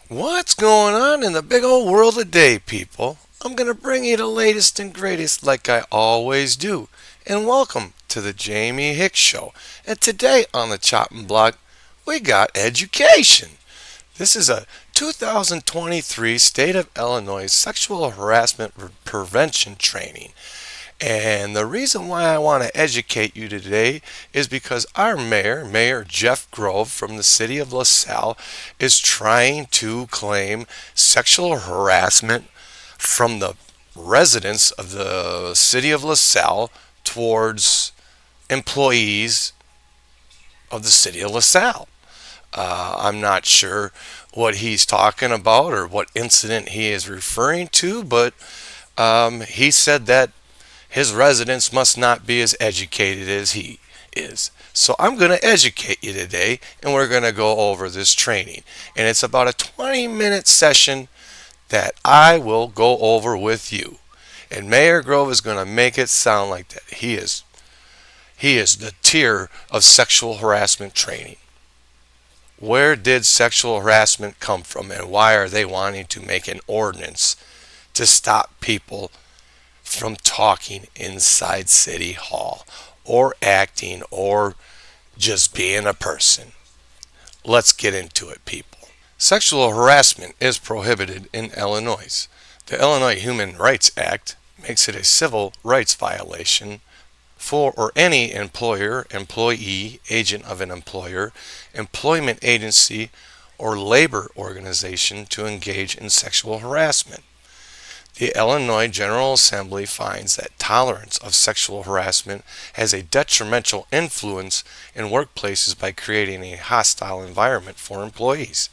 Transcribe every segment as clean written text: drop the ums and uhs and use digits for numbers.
What's going on in the big old world today, people? I'm going to bring you the latest and greatest like I always do. And welcome to the Jamie Hicks Show. And today on the Chopping Block, we got education. This is a 2023 State of Illinois Sexual Harassment Prevention Training. And the reason why I want to educate you today is because our mayor, Mayor Jeff Grove from the city of LaSalle, is trying to claim sexual harassment from the residents of the city of LaSalle towards employees of the city of LaSalle. I'm not sure what he's talking about or what incident he is referring to, but he said that his residents must not be as educated as he is. So I'm going to educate you today, and we're going to go over this training. And it's about a 20-minute session that I will go over with you. And Mayor Grove is going to make it sound like that. He is the tier of sexual harassment training. Where did sexual harassment come from, and why are they wanting to make an ordinance to stop people from talking inside City Hall or acting or just being a person? Let's get into it, people. Sexual harassment is prohibited in Illinois. The Illinois Human Rights Act makes it a civil rights violation for or any employer, employee, agent of an employer, employment agency, or labor organization to engage in sexual harassment. The Illinois General Assembly finds that tolerance of sexual harassment has a detrimental influence in workplaces by creating a hostile environment for employees,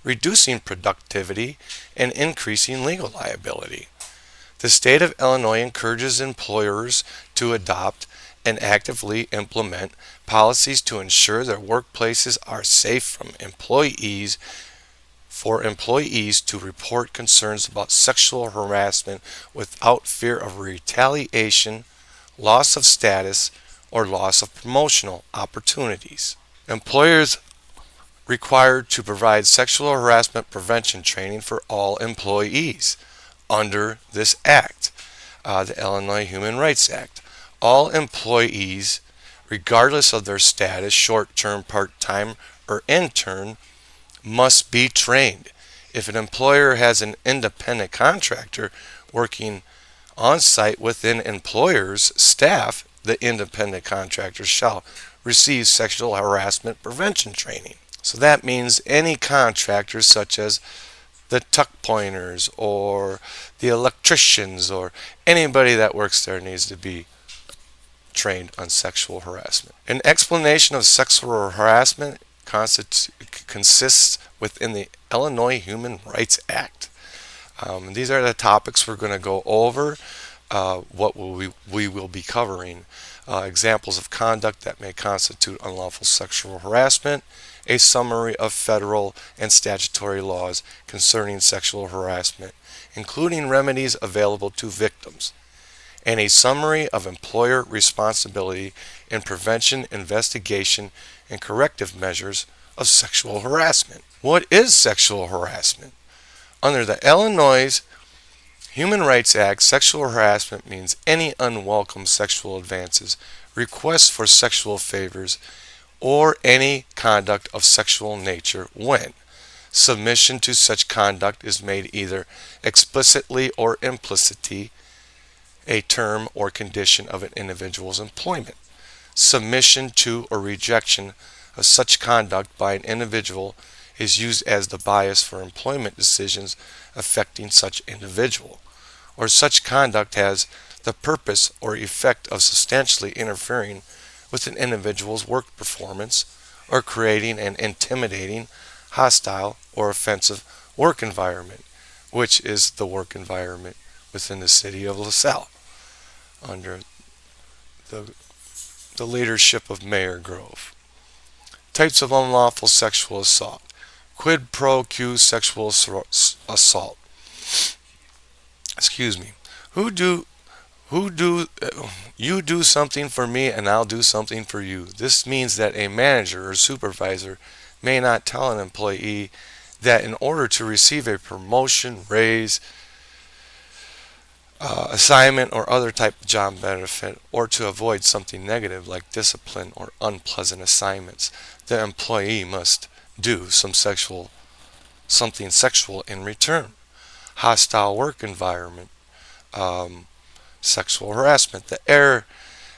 reducing productivity, and increasing legal liability. The state of Illinois encourages employers to adopt and actively implement policies to ensure their workplaces are safe from employees for employees to report concerns about sexual harassment without fear of retaliation, loss of status, or loss of promotional opportunities. Employers required to provide sexual harassment prevention training for all employees under this act, the Illinois Human Rights Act. All employees, regardless of their status, short term, part time, or intern, must be trained. If an employer has an independent contractor working on site within employer's staff, the independent contractor shall receive sexual harassment prevention training. So that means any contractors such as the tuck pointers or the electricians or anybody that works there needs to be trained on sexual harassment. An explanation of sexual harassment consists within the Illinois Human Rights Act. These are the topics we're going to go over. What we will be covering. Examples of conduct that may constitute unlawful sexual harassment, a summary of federal and statutory laws concerning sexual harassment, including remedies available to victims, and a summary of employer responsibility in prevention, investigation, and corrective measures of sexual harassment. What is sexual harassment? Under the Illinois Human Rights Act, sexual harassment means any unwelcome sexual advances, requests for sexual favors, or any conduct of sexual nature when submission to such conduct is made either explicitly or implicitly a term or condition of an individual's employment. Submission to or rejection of such conduct by an individual is used as the bias for employment decisions affecting such individual, or such conduct has the purpose or effect of substantially interfering with an individual's work performance or creating an intimidating, hostile, or offensive work environment, which is the work environment within the city of LaSalle under the, the leadership of Mayor Grove. Types of unlawful sexual assault. Quid pro quo sexual assault. Excuse me. Who do you do something for me and I'll do something for you. This means that a manager or supervisor may not tell an employee that in order to receive a promotion, raise, assignment, or other type of job benefit, or to avoid something negative like discipline or unpleasant assignments, the employee must do something sexual in return. Hostile work environment, sexual harassment. The air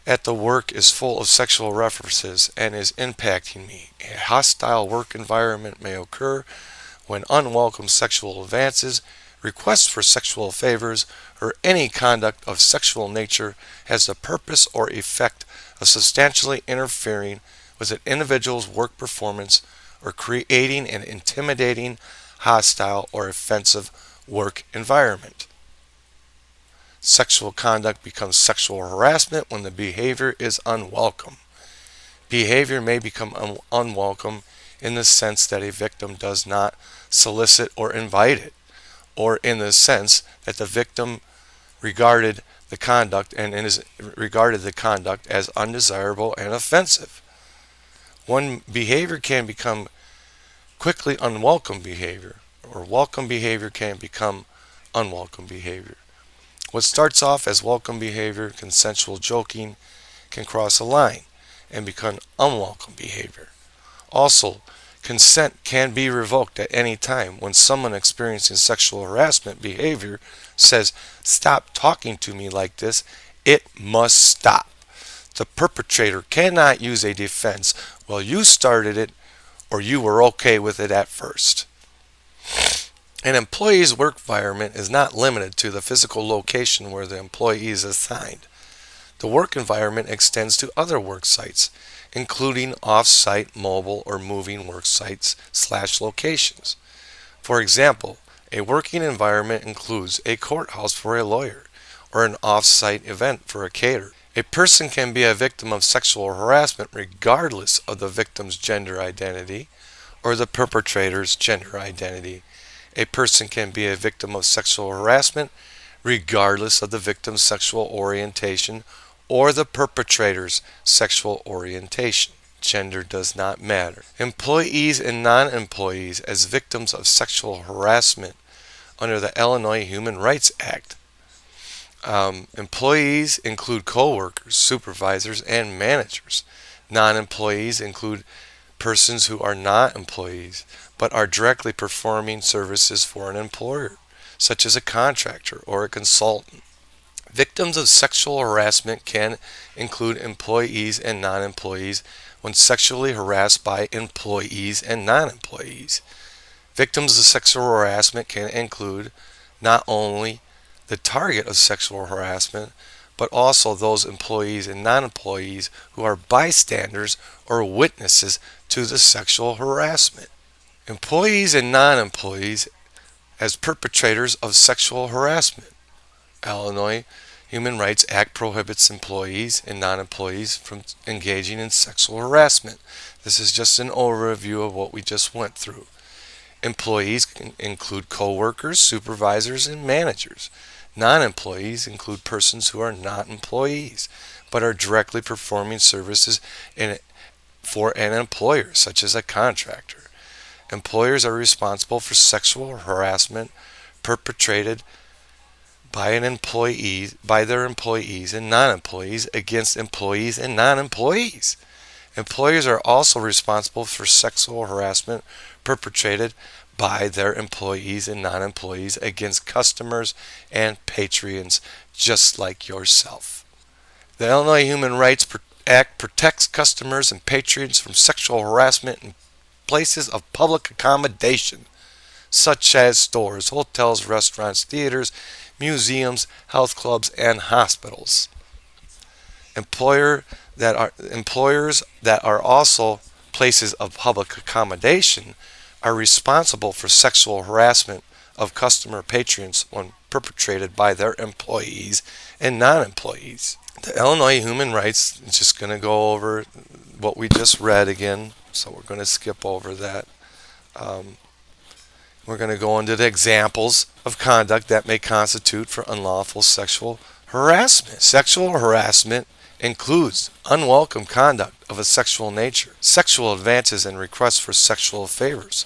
at the work is full of sexual references and is impacting me. A hostile work environment may occur when unwelcome sexual advances, requests for sexual favors, or any conduct of sexual nature has the purpose or effect of substantially interfering with an individual's work performance or creating an intimidating, hostile, or offensive work environment. Sexual conduct becomes sexual harassment when the behavior is unwelcome. Behavior may become unwelcome in the sense that a victim does not solicit or invite it, or in the sense that the victim regarded the conduct as undesirable and offensive. One behavior can become quickly unwelcome behavior, or welcome behavior can become unwelcome behavior. What starts off as welcome behavior, consensual joking, can cross a line and become unwelcome behavior. Also, consent can be revoked at any time when someone experiencing sexual harassment behavior says, "Stop talking to me like this. It must stop." The perpetrator cannot use a defense, "Well, you started it," or "you were okay with it at first." An employee's work environment is not limited to the physical location where the employee is assigned. The work environment extends to other work sites, including off-site, mobile, or moving work sites/locations. For example, a working environment includes a courthouse for a lawyer or an off-site event for a caterer. A person can be a victim of sexual harassment regardless of the victim's gender identity or the perpetrator's gender identity. A person can be a victim of sexual harassment regardless of the victim's sexual orientation or the perpetrator's sexual orientation. Gender does not matter. Employees and non-employees as victims of sexual harassment under the Illinois Human Rights Act. Employees include co-workers, supervisors, and managers. Non-employees include persons who are not employees but are directly performing services for an employer, such as a contractor or a consultant. Victims of sexual harassment can include employees and non-employees when sexually harassed by employees and non-employees. Victims of sexual harassment can include not only the target of sexual harassment, but also those employees and non-employees who are bystanders or witnesses to the sexual harassment. Employees and non-employees as perpetrators of sexual harassment. Illinois Human Rights Act prohibits employees and non-employees from engaging in sexual harassment. This is just an overview of what we just went through. Employees can include co-workers, supervisors, and managers. Non-employees include persons who are not employees but are directly performing services for an employer, such as a contractor. Employers are responsible for sexual harassment perpetrated by their employees and non-employees against employees and non-employees. Employers are also responsible for sexual harassment perpetrated by their employees and non-employees against customers and patrons just like yourself. The Illinois Human Rights Act protects customers and patrons from sexual harassment in places of public accommodation, such as stores, hotels, restaurants, theaters, museums, health clubs, and hospitals. Employers that are also places of public accommodation are responsible for sexual harassment of customer patrons when perpetrated by their employees and non-employees. The Illinois Human Rights is just going to go over what we just read again, so we're going to skip over that. We're going to go into the examples of conduct that may constitute for unlawful sexual harassment. Sexual harassment includes unwelcome conduct of a sexual nature, sexual advances and requests for sexual favors,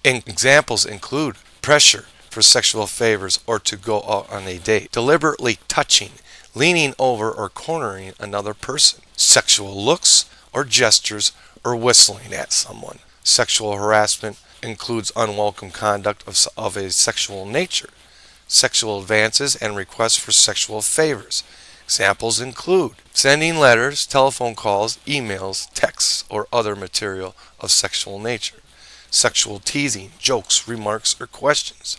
Examples include pressure for sexual favors or to go out on a date, deliberately touching, leaning over or cornering another person, sexual looks or gestures or whistling at someone. Sexual harassment includes unwelcome conduct of a sexual nature, sexual advances and requests for sexual favors. Examples include sending letters, telephone calls, emails, texts, or other material of sexual nature, sexual teasing, jokes, remarks, or questions,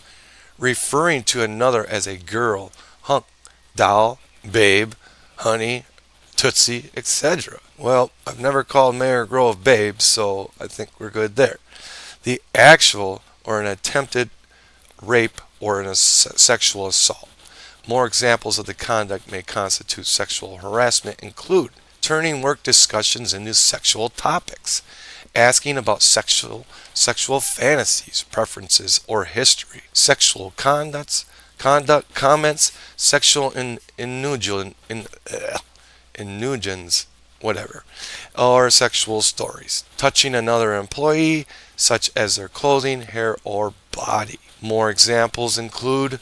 referring to another as a girl, hunk, doll, babe, honey, tootsie, etc. Well, I've never called Mayor Grove babe, so I think we're good there. The actual or an attempted rape or a sexual assault. More examples of the conduct may constitute sexual harassment include turning work discussions into sexual topics, asking about sexual fantasies, preferences, or history, sexual comments, sexual innuensions, whatever, or sexual stories, touching another employee, such as their clothing, hair, or body. More examples include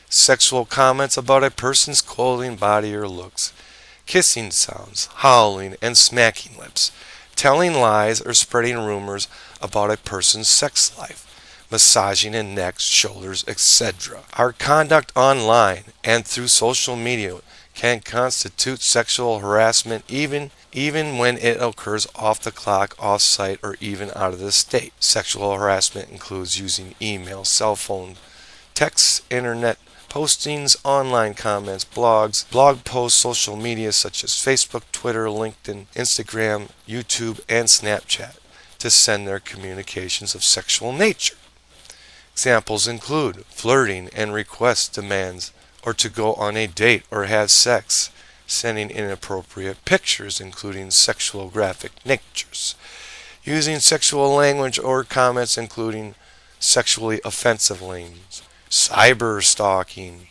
sexual comments about a person's clothing, body, or looks, kissing sounds, howling, and smacking lips, telling lies or spreading rumors about a person's sex life, massaging in necks, shoulders, etc. Our conduct online and through social media can constitute sexual harassment even when it occurs off the clock, off site, or even out of the state. Sexual harassment includes using email, cell phone, texts, internet postings, online comments, blogs, blog posts, social media such as Facebook, Twitter, LinkedIn, Instagram, YouTube, and Snapchat to send their communications of sexual nature. Examples include flirting and request demands, or to go on a date or have sex, sending inappropriate pictures including sexual graphic natures, using sexual language or comments including sexually offensive language, cyber stalking.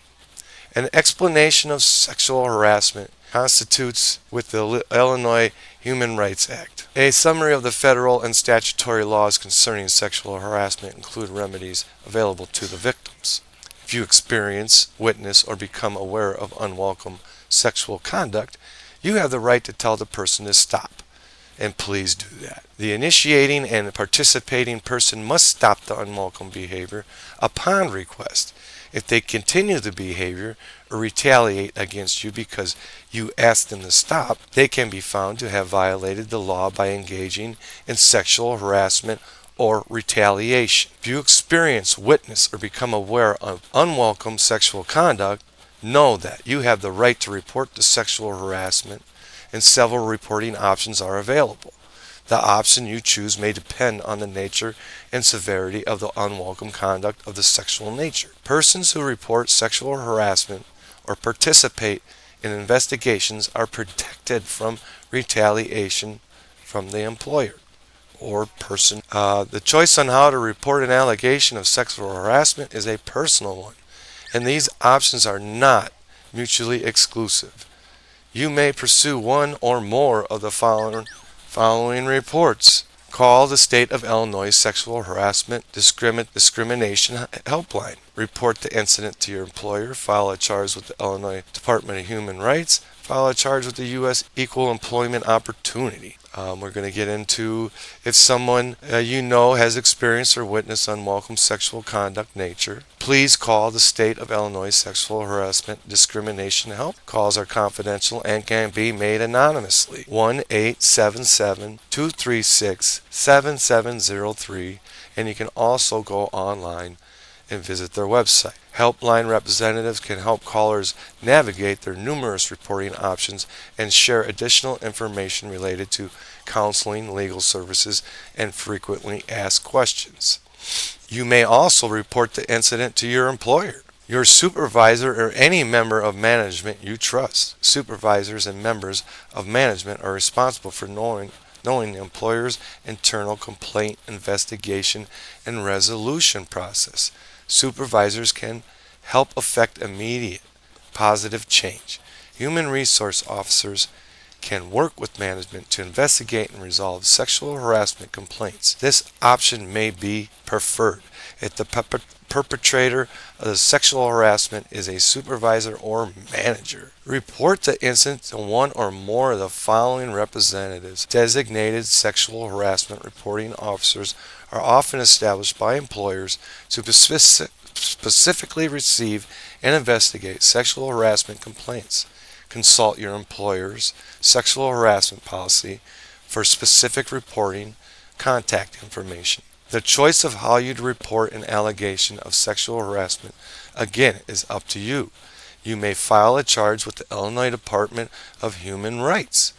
An explanation of sexual harassment constitutes with the Illinois Human Rights Act. A summary of the federal and statutory laws concerning sexual harassment include remedies available to the victims. If you experience, witness, or become aware of unwelcome sexual conduct, you have the right to tell the person to stop. And please do that. The initiating and participating person must stop the unwelcome behavior upon request. If they continue the behavior or retaliate against you because you asked them to stop, they can be found to have violated the law by engaging in sexual harassment or retaliation. If you experience, witness, or become aware of unwelcome sexual conduct, know that you have the right to report the sexual harassment, and several reporting options are available. The option you choose may depend on the nature and severity of the unwelcome conduct of the sexual nature. Persons who report sexual harassment or participate in investigations are protected from retaliation from the employer or person. The choice on how to report an allegation of sexual harassment is a personal one, and these options are not mutually exclusive. You may pursue one or more of the following reports. Call the State of Illinois Sexual Harassment Discrimination Helpline. Report the incident to your employer. File a charge with the Illinois Department of Human Rights. File a charge with the U.S. Equal Employment Opportunity. We're going to get into if someone you know has experienced or witnessed unwelcome sexual conduct nature. Please call the State of Illinois Sexual Harassment Discrimination Help. Calls are confidential and can be made anonymously. 1-877-236-7703, and you can also go online and visit their website. Helpline representatives can help callers navigate their numerous reporting options and share additional information related to counseling, legal services, and frequently asked questions. You may also report the incident to your employer, your supervisor, or any member of management you trust. Supervisors and members of management are responsible for knowing the employer's internal complaint investigation and resolution process. Supervisors can help effect immediate positive change. Human resource officers can work with management to investigate and resolve sexual harassment complaints. This option may be preferred if the perpetrator of the sexual harassment is a supervisor or manager. Report the incident to one or more of the following representatives. Designated sexual harassment reporting officers are often established by employers to specifically receive and investigate sexual harassment complaints. Consult your employer's sexual harassment policy for specific reporting contact information. The choice of how you'd report an allegation of sexual harassment, again, is up to you. You may file a charge with the Illinois Department of Human Rights.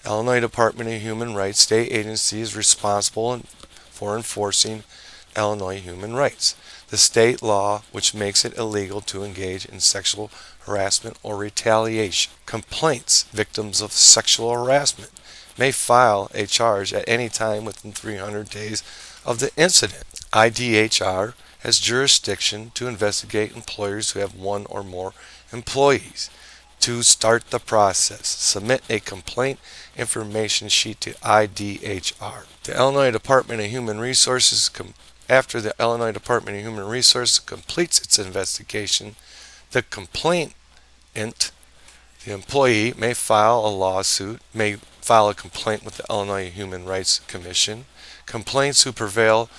Illinois Department of Human Rights state agency is responsible for enforcing Illinois human rights. The state law which makes it illegal to engage in sexual harassment or retaliation. Complaints. Victims of sexual harassment may file a charge at any time within 300 days of the incident. IDHR has jurisdiction to investigate employers who have one or more employees. To start the process, submit a complaint information sheet to IDHR. The Illinois Department of Human Resources, after the Illinois Department of Human Resources completes its investigation, the complainant, the employee, may file a complaint with the Illinois Human Rights Commission. Complaints who prevail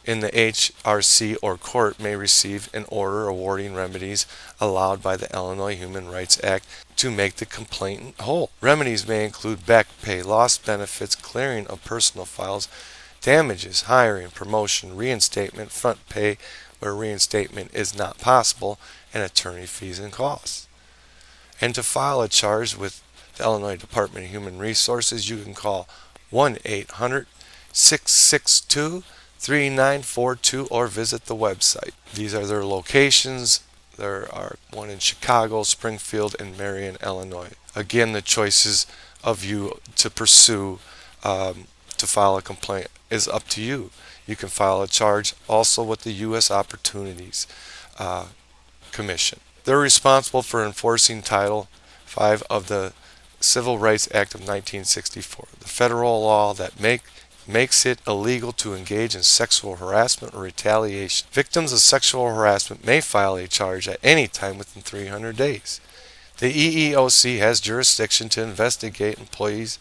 in the HRC or court may receive an order awarding remedies allowed by the Illinois Human Rights Act to make the complainant whole. Remedies may include back pay, lost benefits, clearing of personal files, damages, hiring, promotion, reinstatement, front pay where reinstatement is not possible, and attorney fees and costs. And to file a charge with the Illinois Department of Human Resources, you can call 1-800-662-3942 or visit the website. These are their locations. There are one in Chicago, Springfield, and Marion, Illinois. Again, the choices of you to pursue to file a complaint is up to you. You can file a charge also with the U.S. Opportunities Commission. They're responsible for enforcing Title V of the Civil Rights Act of 1964, the federal law that makes it illegal to engage in sexual harassment or retaliation. Victims of sexual harassment may file a charge at any time within 300 days. The EEOC has jurisdiction to investigate employers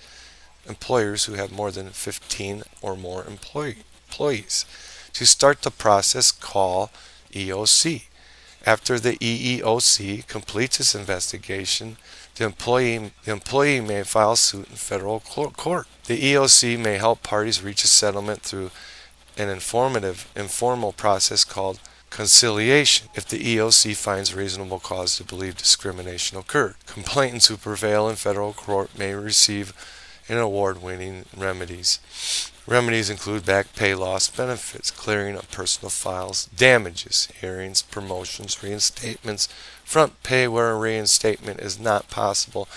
who have more than 15 or more employees. To start the process, call EOC. After the EEOC completes its investigation, the employee may file suit in federal court. The EOC may help parties reach a settlement through an informal process called conciliation if the EOC finds reasonable cause to believe discrimination occurred. Complainants who prevail in federal court may receive an award-winning remedies. Remedies include back pay, lost benefits, clearing of personal files, damages, hearings, promotions, reinstatements, front pay where a reinstatement is not possible,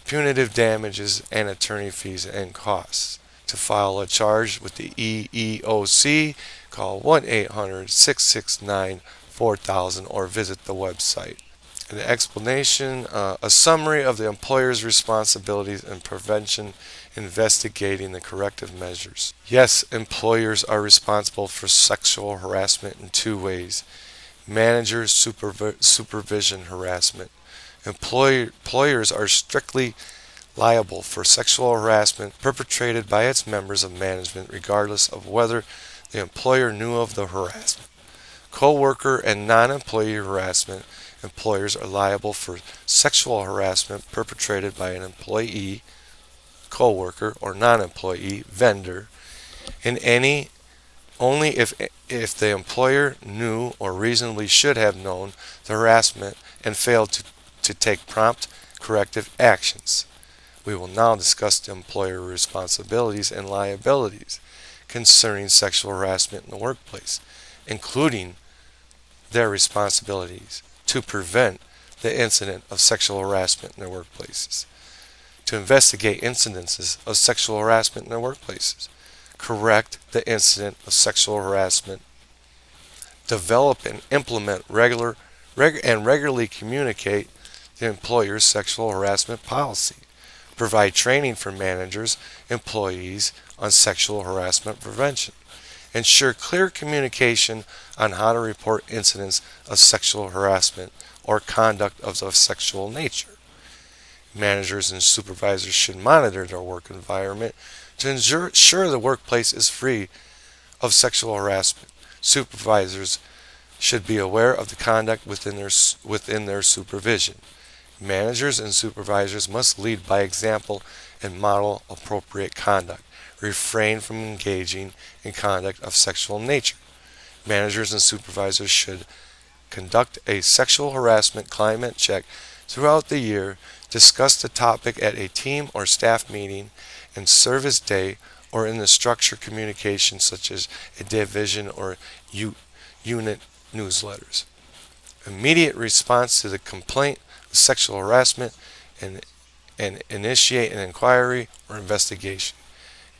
punitive damages, and attorney fees and costs. To file a charge with the EEOC, call 1-800-669-4000 or visit the website. An explanation, a summary of the employer's responsibilities in prevention, investigating the corrective measures. Yes, employers are responsible for sexual harassment in two ways. Manager supervision harassment. Employers are strictly liable for sexual harassment perpetrated by its members of management regardless of whether the employer knew of the harassment. Co-worker and non-employee harassment. Employers are liable for sexual harassment perpetrated by an employee, co-worker, or non-employee vendor only if the employer knew or reasonably should have known the harassment and failed to take prompt corrective actions. We will now discuss the employer responsibilities and liabilities concerning sexual harassment in the workplace, including their responsibilities to prevent the incident of sexual harassment in their workplaces, to investigate incidences of sexual harassment in their workplaces, correct the incident of sexual harassment, develop and implement regularly communicate the employer's sexual harassment policy, Provide training for managers, employees on sexual harassment prevention. Ensure clear communication on how to report incidents of sexual harassment or conduct of a sexual nature. Managers and supervisors should monitor their work environment to ensure the workplace is free of sexual harassment. Supervisors should be aware of the conduct within their supervision. Managers and supervisors must lead by example and model appropriate conduct. Refrain from engaging in conduct of sexual nature. Managers and supervisors should conduct a sexual harassment climate check throughout the year, discuss the topic at a team or staff meeting and service day or in the structured communication such as a division or unit newsletters. Immediate response to the complaint of sexual harassment and initiate an inquiry or investigation.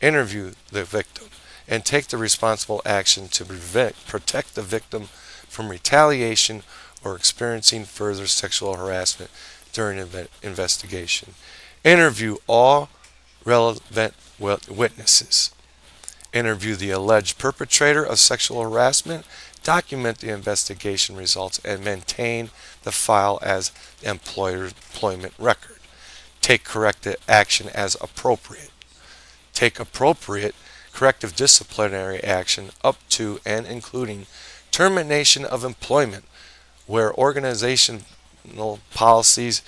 Interview the victim and take the responsible action to protect the victim from retaliation or experiencing further sexual harassment during an investigation. Interview all relevant witnesses. Interview the alleged perpetrator of sexual harassment, document the investigation results, and maintain the file as the employer's employment record. Take corrective action as appropriate. Take appropriate corrective disciplinary action up to and including termination of employment where organizational policies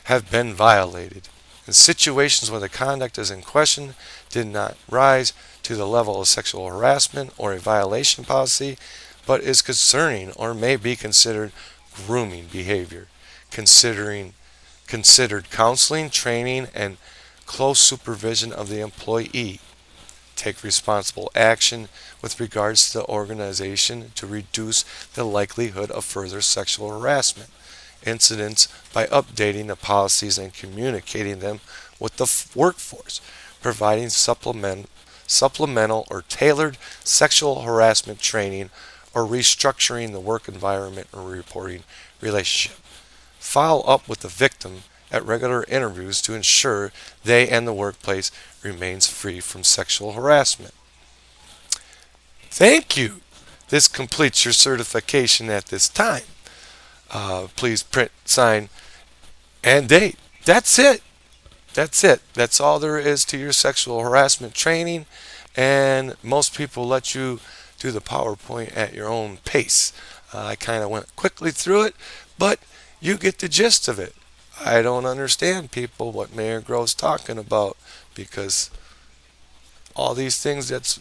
have been violated. In situations where the conduct is in question did not rise to the level of sexual harassment or a violation policy, but is concerning or may be considered grooming behavior. Considered counseling, training, and close supervision of the employee. Take responsible action with regards to the organization to reduce the likelihood of further sexual harassment incidents by updating the policies and communicating them with the workforce, providing supplemental or tailored sexual harassment training, or restructuring the work environment or reporting relationship. Follow up with the victim at regular interviews to ensure they and the workplace remains free from sexual harassment. Thank you. This completes your certification at this time. Please print, sign, and date. That's it. That's it. That's all there is to your sexual harassment training, and most people let you do the PowerPoint at your own pace. I kind of went quickly through it, but you get the gist of it. I don't understand, people, what Mayor Grove's talking about, because all these things that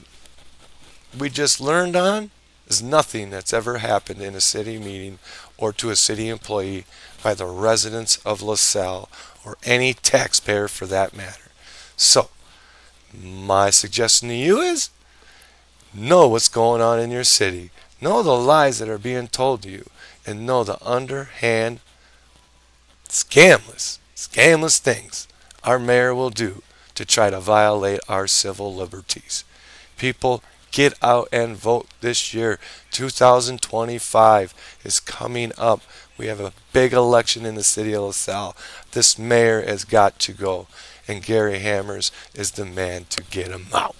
we just learned on is nothing that's ever happened in a city meeting or to a city employee by the residents of LaSalle or any taxpayer for that matter. So, my suggestion to you is know what's going on in your city. Know the lies that are being told to you, and know the underhand, scamless things our mayor will do to try to violate our civil liberties. People, get out and vote this year. 2025 is coming up. We have a big election in the city of LaSalle. This mayor has got to go, and Gary Hammers is the man to get him out.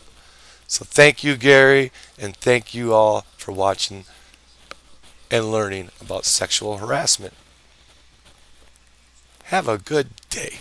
So thank you, Gary, and thank you all for watching and learning about sexual harassment. Have a good day.